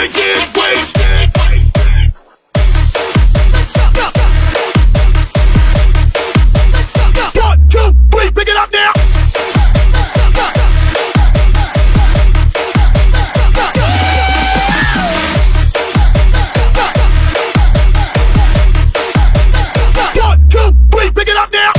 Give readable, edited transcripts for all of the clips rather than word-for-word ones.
wanna get wasted. One, two, three, pick it up now. One, two, three, pick it up now.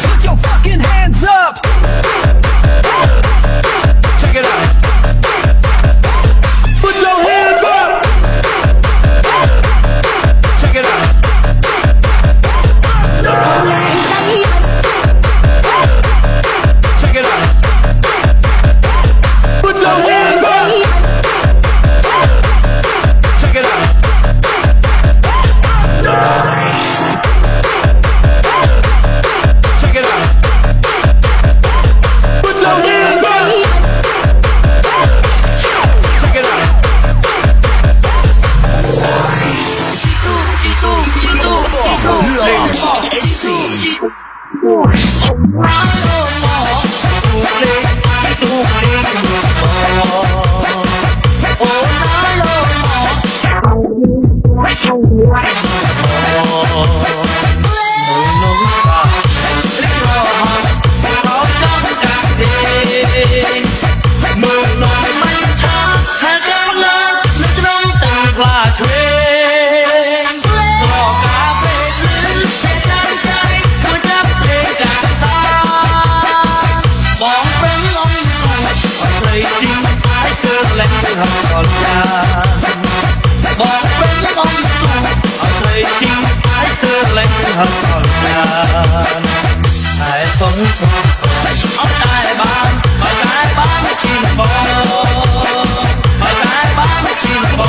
Put your fucking hands up. Check it out. Put your hands up. Check it out. Check it out. Put your hands up. Check it out. Check it out. Put your hands up. Check it out.บอกเป็นองค์สูงเอาเลยจริงให้เธอเล่นหักก่อนกันให้สนเอาได้บ้างเอาได้บ้างไม่ชินบอเอาได้บ้างไม่ชินบอ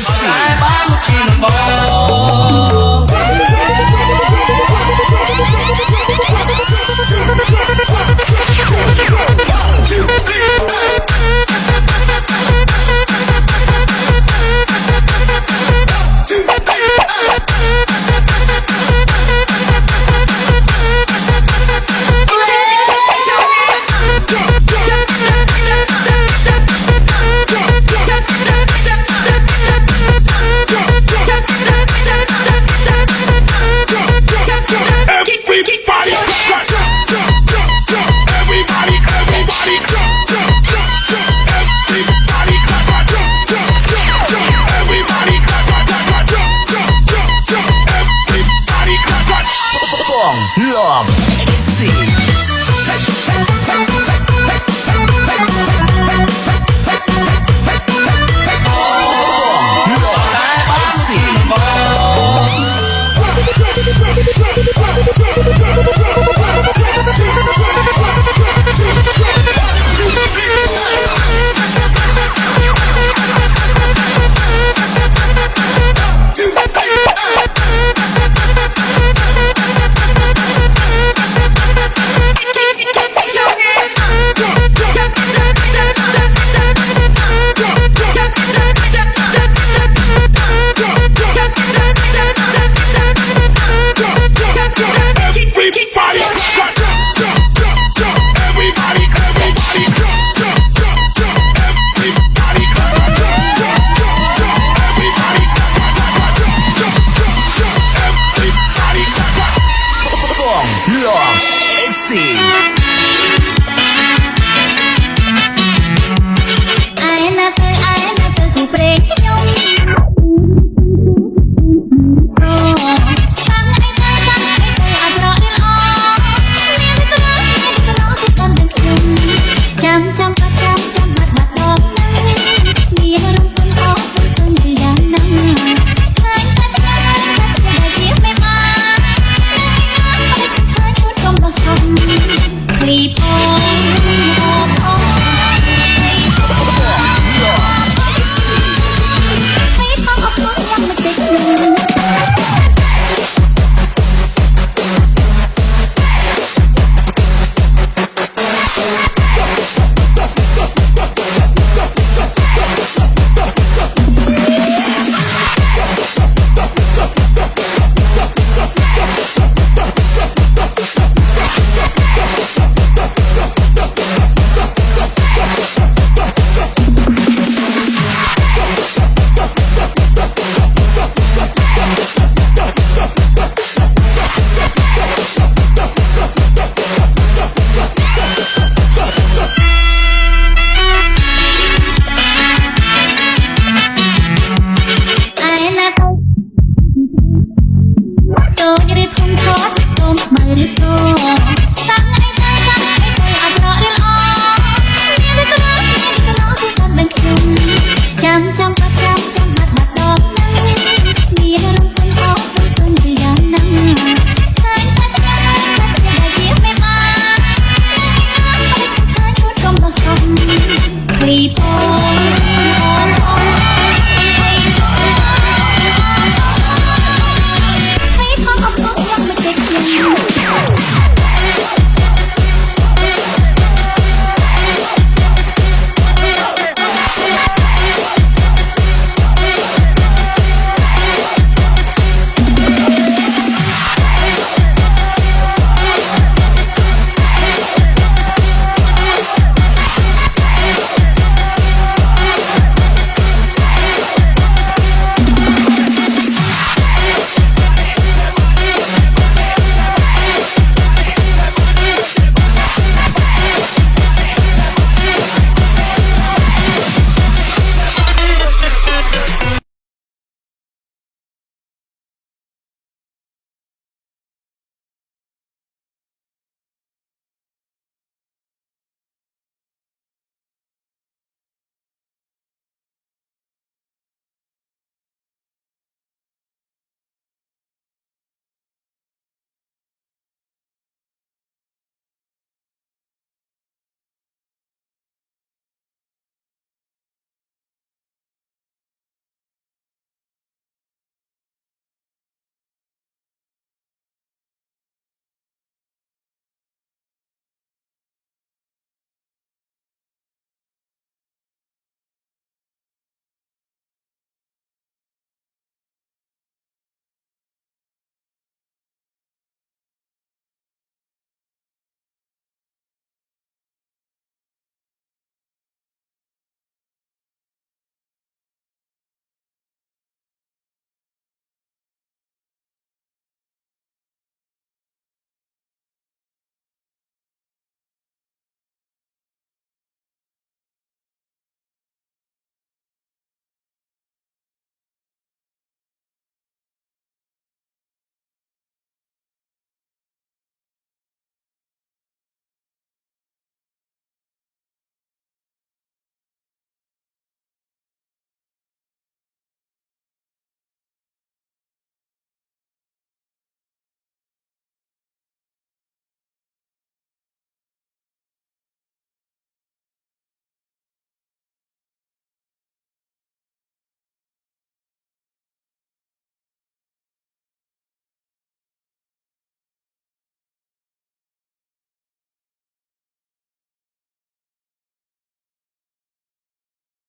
เอาได้บ้างไม่ชินบอ Get Stone